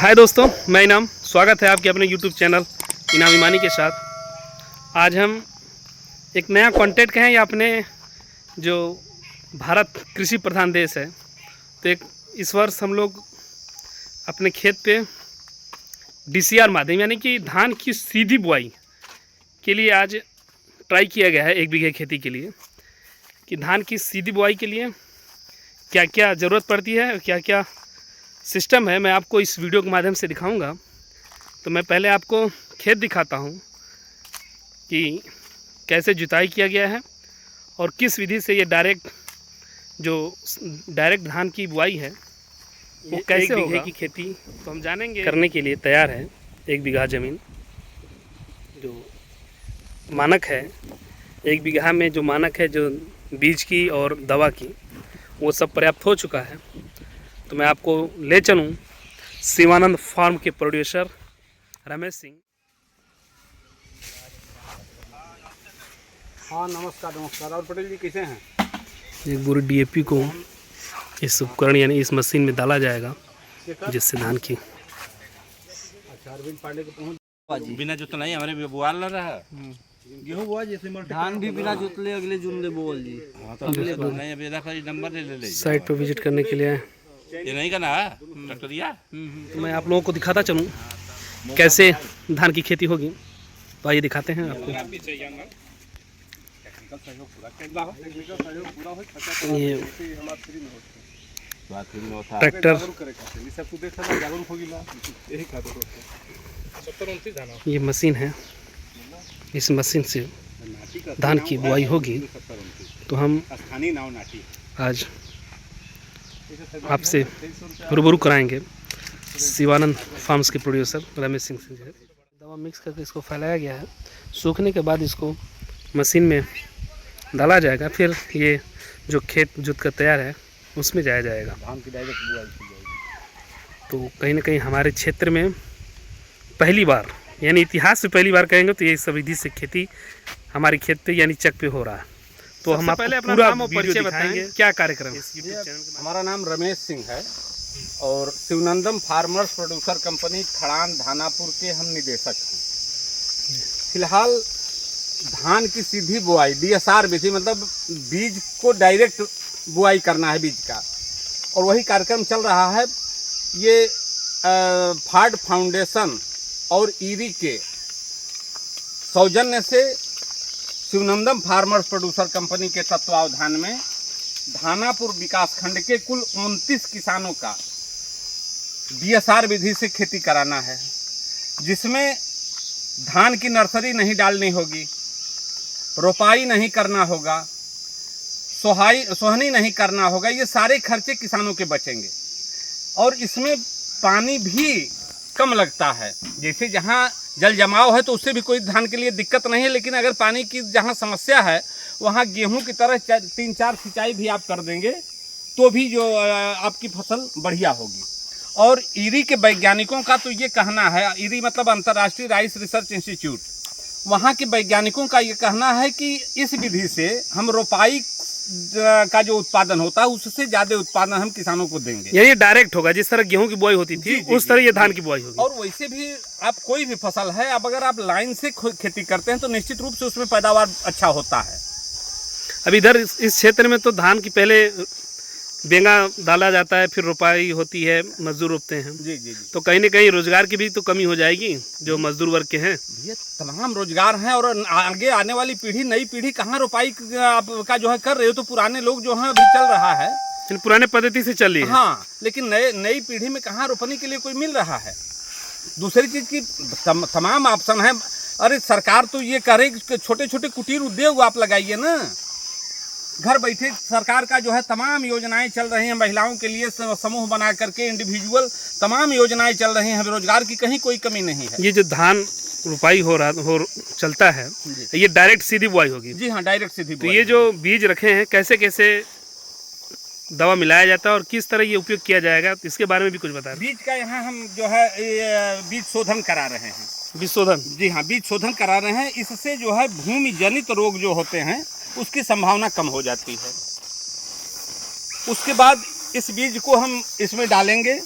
हाय दोस्तों, मैं इनाम। स्वागत है आपके अपने YouTube चैनल इनाम ईमानी के साथ। आज हम एक नया कंटेंट के हैं। या अपने जो भारत कृषि प्रधान देश है, तो इस वर्ष हम लोग अपने खेत पे DCR माध्यम यानी कि धान की सीधी बुआई के लिए आज ट्राई किया गया है 1 बीघे खेती के लिए, कि धान की सीधी बुआई के लिए क्या क्या ज़रूरत पड़ती है और क्या क्या सिस्टम है, मैं आपको इस वीडियो के माध्यम से दिखाऊंगा। तो मैं पहले आपको खेत दिखाता हूं कि कैसे जुताई किया गया है और किस विधि से ये डायरेक्ट धान की बुआई है वो कैसे होगा। की खेती तो हम जानेंगे। करने के लिए तैयार है 1 बीघा ज़मीन। जो मानक है 1 बीघा में, जो मानक है जो बीज की और दवा की, वो सब पर्याप्त हो चुका है। तो मैं आपको ले चलूँ शिवानंद फार्म के प्रोड्यूसर रमेश सिंह। हाँ, नमस्कार। और पटेल जी कैसे हैं? एक बोरी DAP को इस उपकरण यानी इस मशीन में डाला जाएगा, जिससे धान की अरविंद पांडे को पहुँच बिना जोतना ही हमारे बुआल ना रहा गेहूं बुआ जैसे धान भी बिना जोतले अगले जून ले बोल जी। हाँ तो अगले नहीं अभी देखो नंबर ले साइट पर विजिट करने के लिए आए। ये नहीं करना ट्रैक्टरिया। तो मैं आप लोगों को दिखाता चलूँ कैसे धान की खेती होगी। तो आइए दिखाते हैं आपको। ये ट्रैक्टर, ये मशीन है। इस मशीन से धान की बुआई होगी। तो हम आज आपसे रूबरू कराएंगे शिवानंद फार्म्स के प्रोड्यूसर रमेश सिंह से। दवा मिक्स करके इसको फैलाया गया है। सूखने के बाद इसको मशीन में डाला जाएगा। फिर ये जो खेत जुत कर तैयार है उसमें जाया जाएगा। धान की डायरेक्ट बुआई की जाएगी। तो कहीं ना कहीं हमारे क्षेत्र में पहली बार, यानी इतिहास में पहली बार कहेंगे तो ये सब विधि से खेती हमारे खेत पे यानी चक पे हो रहा है। तो हम आपको पहले अपना नाम और परिचय बताएंगे, क्या कार्यक्रम है। हमारा नाम रमेश सिंह है और शिवनंदम फार्मर्स प्रोड्यूसर कंपनी खड़ान धानापुर के हम निदेशक हैं। फिलहाल धान की सीधी बुआई DSR विधि, मतलब बीज को डायरेक्ट बुआई करना है बीज का, और वही कार्यक्रम चल रहा है। ये फार्ड फाउंडेशन और ईरी के सौजन्य से शिवनंदम फार्मर्स प्रोड्यूसर कंपनी के तत्वावधान में धानापुर विकासखंड के कुल 29 किसानों का DSR विधि से खेती कराना है, जिसमें धान की नर्सरी नहीं डालनी होगी, रोपाई नहीं करना होगा, सोहनी नहीं करना होगा। ये सारे खर्चे किसानों के बचेंगे और इसमें पानी भी कम लगता है। जैसे जहाँ जल जमाव है तो उससे भी कोई धान के लिए दिक्कत नहीं है, लेकिन अगर पानी की जहाँ समस्या है वहाँ गेहूं की तरह 3-4 सिंचाई भी आप कर देंगे तो भी जो आपकी फसल बढ़िया होगी। और ईरी के वैज्ञानिकों का तो ये कहना है, ईरी मतलब अंतर्राष्ट्रीय राइस रिसर्च इंस्टीट्यूट, वहाँ के वैज्ञानिकों का ये कहना है कि इस विधि से हम रोपाई का जो उत्पादन होता है उससे ज्यादा उत्पादन हम किसानों को देंगे। ये डायरेक्ट होगा, जिस तरह गेहूं की बुआई होती थी उस तरह ये धान की बुआई होगी। और वैसे भी आप कोई भी फसल है, अब अगर आप लाइन से खेती करते हैं तो निश्चित रूप से उसमें पैदावार अच्छा होता है। अब इधर इस क्षेत्र में तो धान की पहले बेंगा डाला जाता है, फिर रोपाई होती है, मजदूर रोपते हैं। जी। तो कहीं ना कहीं रोजगार की भी तो कमी हो जाएगी जो मजदूर वर्ग के हैं। ये तमाम रोजगार हैं और आगे आने वाली पीढ़ी, नई पीढ़ी कहाँ रोपाई का जो है कर रहे हो, तो पुराने लोग जो हैं अभी चल रहा है, पुराने पद्धति से चल रही है। हाँ, लेकिन नई पीढ़ी में कहाँ रोपने के लिए कोई मिल रहा है। दूसरी चीज की तमाम ऑप्शन है। अरे सरकार तो ये कह रही कि छोटे छोटे कुटीर उद्योग आप लगाइए ना, घर बैठे सरकार का जो है तमाम योजनाएं चल रही हैं महिलाओं के लिए, समूह बना करके इंडिविजुअल तमाम योजनाएं चल रही हैं। रोजगार की कहीं कोई कमी नहीं है। ये जो धान रोपाई चलता है, ये डायरेक्ट सीधी बुआई होगी। जी हाँ, डायरेक्ट सीधी बुआई। तो ये जो बीज रखे हैं कैसे कैसे दवा मिलाया जाता है और किस तरह ये उपयोग किया जाएगा, तो इसके बारे में भी कुछ बताएं। बीज का यहाँ हम जो है बीज शोधन करा रहे हैं। बीज शोधन? जी हाँ, बीज शोधन करा रहे हैं। इससे जो है भूमि जनित रोग जो होते हैं उसकी संभावना कम हो जाती है। उसके बाद इस बीज को हम इसमें डालेंगे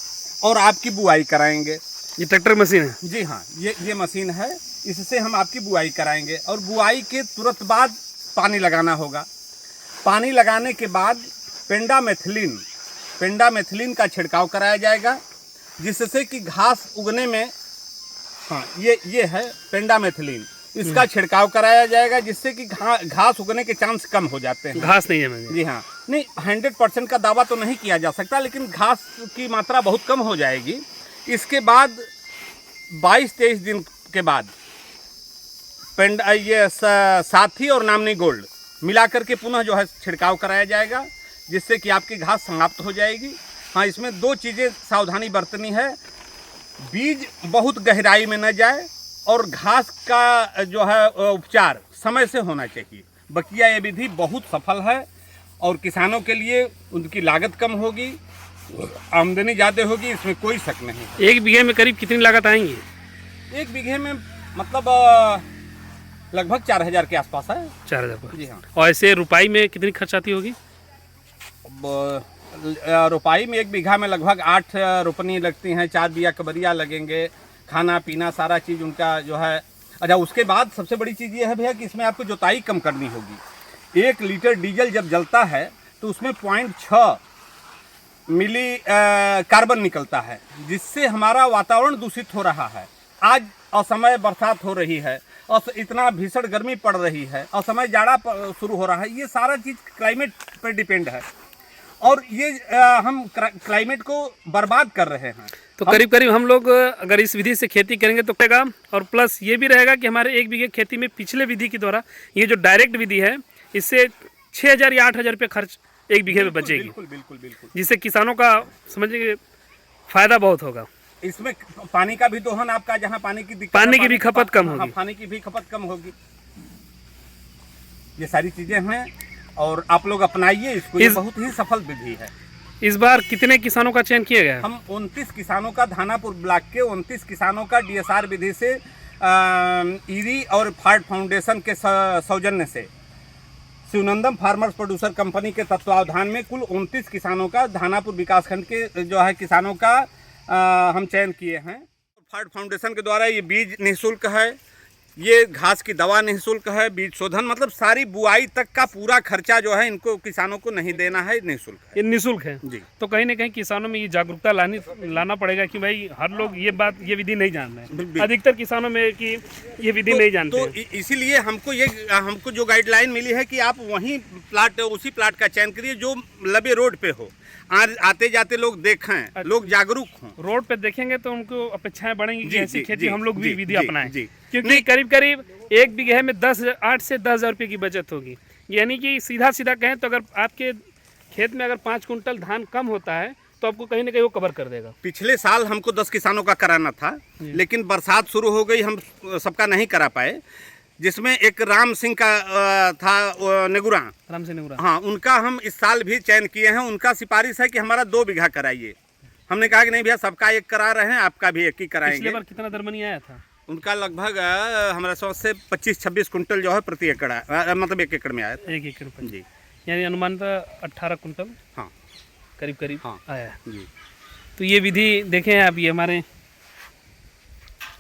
और आपकी बुआई कराएंगे। ये ट्रैक्टर मशीन है? जी हाँ, ये मशीन है। इससे हम आपकी बुआई कराएंगे और बुआई के तुरंत बाद पानी लगाना होगा। पानी लगाने के बाद पेंडामेथिलीन का छिड़काव कराया जाएगा, जिससे कि घास उगने में, हाँ ये है पेंडामेथिलीन, इसका छिड़काव कराया जाएगा, जिससे कि घास उगने के चांस कम हो जाते हैं। घास नहीं है मुझे। जी हाँ, नहीं 100% का दावा तो नहीं किया जा सकता, लेकिन घास की मात्रा बहुत कम हो जाएगी। इसके बाद 22-23 दिन के बाद ये साथी और नामनी गोल्ड मिला करके पुनः जो है छिड़काव कराया जाएगा, जिससे कि आपकी घास समाप्त हो जाएगी। हाँ, इसमें 2 चीज़ें सावधानी बरतनी है, बीज बहुत गहराई में न जाए और घास का जो है उपचार समय से होना चाहिए। बकिया ये विधि बहुत सफल है और किसानों के लिए उनकी लागत कम होगी, आमदनी ज़्यादा होगी, इसमें कोई शक नहीं है। 1 बीघे में करीब कितनी लागत आएंगी? 1 बीघे में मतलब लगभग 4000 के आसपास है। 4000। जी हाँ। और ऐसे रुपाई में कितनी खर्च आती होगी? रुपाई में 1 बीघा में लगभग 8 रोपनी लगती हैं, 4 बिया कबरिया लगेंगे, खाना पीना सारा चीज़ उनका जो है। अच्छा, उसके बाद सबसे बड़ी चीज़ ये है भैया कि इसमें आपको जोताई कम करनी होगी। 1 लीटर डीजल जब जलता है तो उसमें 0.6 मिली कार्बन निकलता है, जिससे हमारा वातावरण दूषित हो रहा है। आज असमय बरसात हो रही है और इतना भीषण गर्मी पड़ रही है, असमय जाड़ा शुरू हो रहा है, ये सारा चीज़ क्लाइमेट पर डिपेंड है और ये हम क्लाइमेट को बर्बाद कर रहे हैं। तो करीब करीब हम लोग अगर इस विधि से खेती करेंगे तो रहेगा, और प्लस ये भी रहेगा कि हमारे 1 बीघे खेती में पिछले विधि के द्वारा ये जो डायरेक्ट विधि है, इससे 6000 या 8000 रुपये खर्च 1 बीघे में बचेगी। बिल्कुल बिल्कुल बिल्कुल, जिससे किसानों का समझिए फायदा बहुत होगा। इसमें पानी का भी दोहन आपका, जहाँ पानी की दिक्कत, पानी की भी खपत कम होगी। पानी की भी खपत कम होगी। ये सारी चीजें हैं और आप लोग अपनाइए इसको, ये बहुत ही सफल विधि है। इस बार कितने किसानों का चयन किया गया? हम 29 किसानों का, धानापुर ब्लॉक के 29 किसानों का DSR विधि से ईरी और फार्ड फाउंडेशन के सौजन्य से शिवनंदन फार्मर्स प्रोड्यूसर कंपनी के तत्वावधान में कुल 29 किसानों का, धानापुर विकासखंड के जो है किसानों का हम चयन किए हैं। फार्ड फाउंडेशन के द्वारा ये बीज निःशुल्क है, ये घास की दवा निःशुल्क है, बीज शोधन, मतलब सारी बुआई तक का पूरा खर्चा जो है इनको किसानों को नहीं देना है, निःशुल्क है। ये निःशुल्क है जी। तो कहीं ना कहीं किसानों में ये जागरूकता लाना पड़ेगा कि भाई हर लोग ये विधि नहीं जान रहे हैं। अधिकतर किसानों में कि ये विधि नहीं जानते तो इसीलिए हमको जो गाइडलाइन मिली है कि आप उसी प्लाट का चयन करिए जो लबे रोड पे हो, आते जाते लोग देखें, लोग जागरूक हों। रोड पे देखेंगे तो उनको अपेक्षाएं बढ़ेंगी कि ऐसी खेती हम लोग भी विधि अपनाएं, जी। क्योंकि करीब करीब 1 बीघे में 8 से 10,000 रुपये की बचत होगी। यानी कि सीधा कहें तो अगर आपके खेत में अगर 5 कुंटल धान कम होता है तो आपको कहीं ना कहीं वो कवर कर देगा। पिछले साल हमको 10 किसानों का कराना था, लेकिन बरसात शुरू हो गई, हम सबका नहीं करा पाए, जिसमें एक राम सिंह का था नेगुरा, राम सिंह नेगुरा, हाँ, उनका हम इस साल भी चयन किए हैं। उनका सिफारिश है कि हमारा 2 बीघा कराइए। हमने कहा कि नहीं भैया, सबका 1 करा रहे हैं, आपका भी 1 ही कराएंगे। पिछले बार कितना दरमनी आया था? उनका लगभग हमारा सोच से 25-26 कुंटल जो है प्रति एकड़, मतलब 1 एकड़ में आया था। 1 एकड़ पर जी, यानी अनुमान था 18 कुंटल, हाँ, करीब हाँ आया जी। तो ये विधि देखें आप, ये हमारे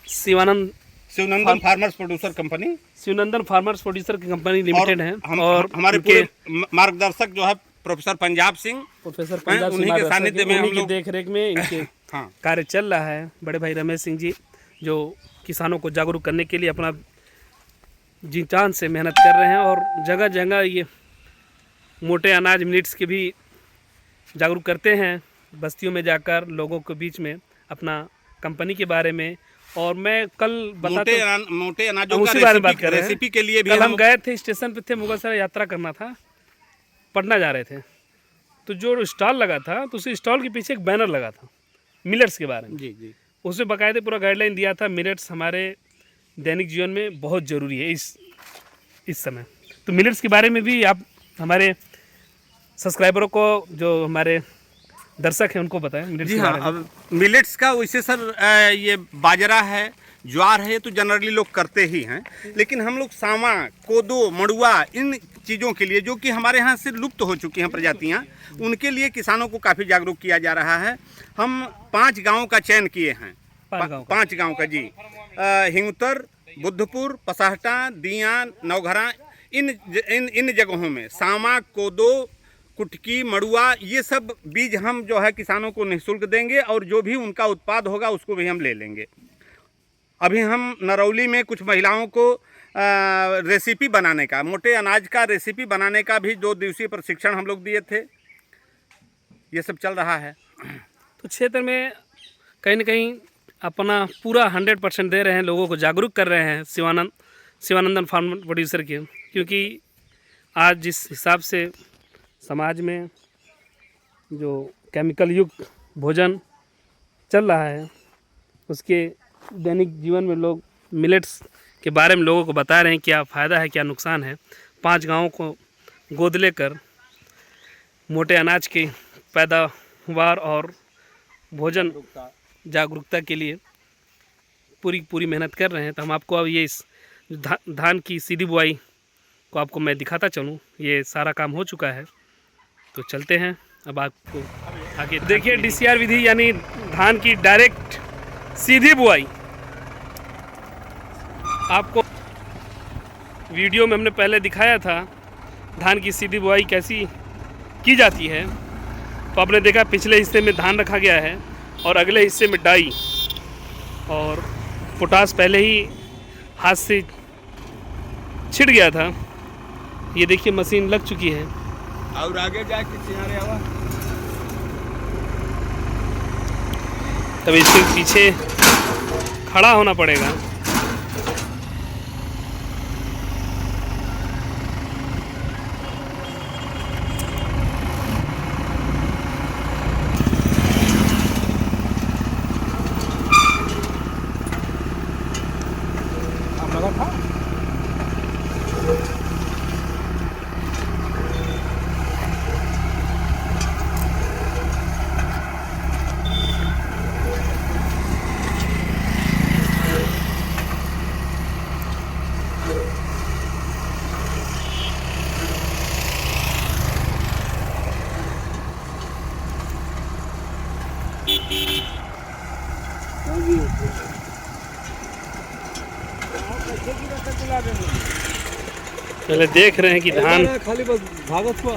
Shivnandan farmers producer company, Shivnandan farmers producer की कंपनी लिमिटेड है, और हमारे पूरे मार्गदर्शक जो है प्रोफेसर पंजाब सिंह, प्रोफेसर पंजाब सिंह, उन्हीं के सानिध्य में हम की लोग देख रेख में इनके हाँ, कार्य चल रहा है। बड़े भाई रमेश सिंह जी जो किसानों को जागरूक करने के लिए अपना जी जान से मेहनत कर रहे हैं और जगह जगह ये मोटे अनाज मिलेट्स के भी जागरूक करते हैं, बस्तियों में जाकर लोगों के बीच में अपना कंपनी के बारे में। और मैं कल मोटे अनाजों उसी का बारे में बात कर रहे हैं। रेसिपी के लिए भी कल हम गए थे, स्टेशन पे थे, मुगलसराय यात्रा करना था, पटना जा रहे थे, तो जो स्टॉल लगा था तो उसी स्टॉल के पीछे एक बैनर लगा था मिलेट्स के बारे में। जी जी, उसमें बाकायदे पूरा गाइडलाइन दिया था, मिलेट्स हमारे दैनिक जीवन में बहुत ज़रूरी है इस समय। तो मिलेट्स के बारे में भी आप हमारे सब्सक्राइबरों को, जो हमारे दर्शक हैं, उनको बताएं मिलेट्स जी के हाँ। बारे में। अब मिलेट्स का वैसे सर ये बाजरा है, ज्वार है, तो जनरली लोग करते ही हैं, लेकिन हम लोग सामा, कोदो, मड़ुआ, इन चीज़ों के लिए जो कि हमारे यहाँ से लुप्त हो चुकी हैं प्रजातियाँ, उनके लिए किसानों को काफ़ी जागरूक किया जा रहा है। हम 5 गाँवों का चयन किए हैं 5 गांव का जी। हिंगुतर, बुद्धपुर, पसाहटा, दिया, नवघरा, इन जगहों में सामा, कोदो, कुटकी, मड़ुआ, ये सब बीज हम जो है किसानों को निःशुल्क देंगे और जो भी उनका उत्पाद होगा उसको भी हम ले लेंगे। अभी हम नरौली में कुछ महिलाओं को रेसिपी बनाने का, मोटे अनाज का रेसिपी बनाने का भी 2 दिवसीय प्रशिक्षण हम लोग दिए थे। ये सब चल रहा है। तो क्षेत्र में कहीं न कहीं अपना पूरा 100% दे रहे हैं, लोगों को जागरूक कर रहे हैं शिवानंदन फार्म प्रोड्यूसर के, क्योंकि आज जिस हिसाब से समाज में जो केमिकल युक्त भोजन चल रहा है, उसके दैनिक जीवन में लोग मिलेट्स के बारे में लोगों को बता रहे हैं क्या फ़ायदा है, क्या नुकसान है। 5 गाँवों को गोद लेकर मोटे अनाज की पैदावार और भोजन जागरूकता के लिए पूरी मेहनत कर रहे हैं। तो हम आपको अब ये इस धान की सीधी बुआई को आपको मैं दिखाता चलूँ। ये सारा काम हो चुका है, तो चलते हैं अब आपको आगे। देखिए DCR विधि यानी धान की डायरेक्ट सीधी बुआई। आपको वीडियो में हमने पहले दिखाया था धान की सीधी बुआई कैसी की जाती है। तो आपने देखा पिछले हिस्से में धान रखा गया है और अगले हिस्से में डाई और पोटास पहले ही हाथ से छिड़ गया था। ये देखिए मशीन लग चुकी है और आगे जाके किनारे आवा। तब इसके पीछे खड़ा होना पड़ेगा। पहले देख रहे हैं कि धान खाली बस भागत हुआ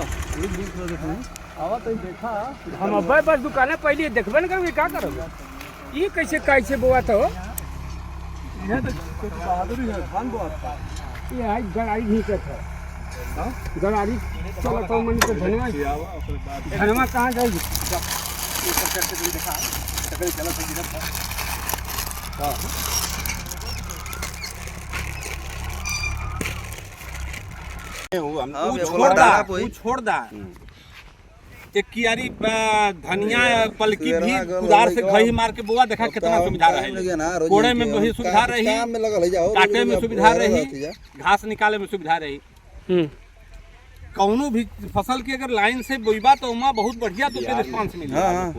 हम अब बस दुकान पहले देखबे न करोगे, क्या करोगे? ये कैसे बोआ तो बहादुरी है धान बोआ था। ये आज गड़ाई भी का था, गड़ाई चला तो मन को धनवा कहाँ जाएगी? छोड़ दा एक कियारी धनिया पलकी भी कुदार से घही मार के बोआ, देखा कितना सुविधा रही। कोड़े में भी सुविधा रही, काटे में सुविधा रही, घास निकाले में सुविधा रही। कौनो भी फसल की अगर लाइन से बोईबा तो वहाँ बहुत बढ़िया तो रिस्पांस मिलेगा।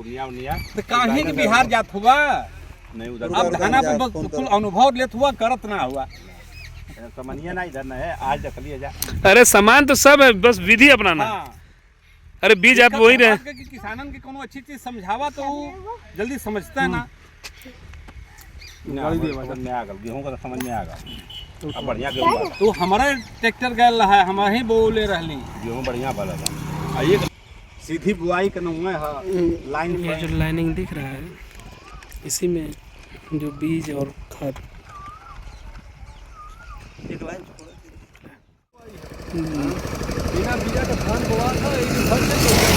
तो काहे के बिहार जात हुआ अब धाना पर कुल अनुभव लेत हुआ, करत ना हुआ। समनिया ना इधर ना है, आज देख लिया जा। अरे सामान तो सब है, बस विधि अपनाना। हाँ। अरे बीज आप वही रहे कि किसानन के कोनो अच्छी चीज समझावा तो वो जल्दी समझता है ना। समझ में आ गल, गेहूं का समझ में आ गल। अब बढ़िया गेहूं तो हमारे ट्रैक्टर गए रहा है, हम ही बोले रहली गेहूं बढ़िया बला था। आइए सीधी बुआई करना है लाइन ये जो लाइनिंग दिख रहा है इसी में जो बीज और खाद एक लाइन बिना बीजा का धान बोआ था, एक फल से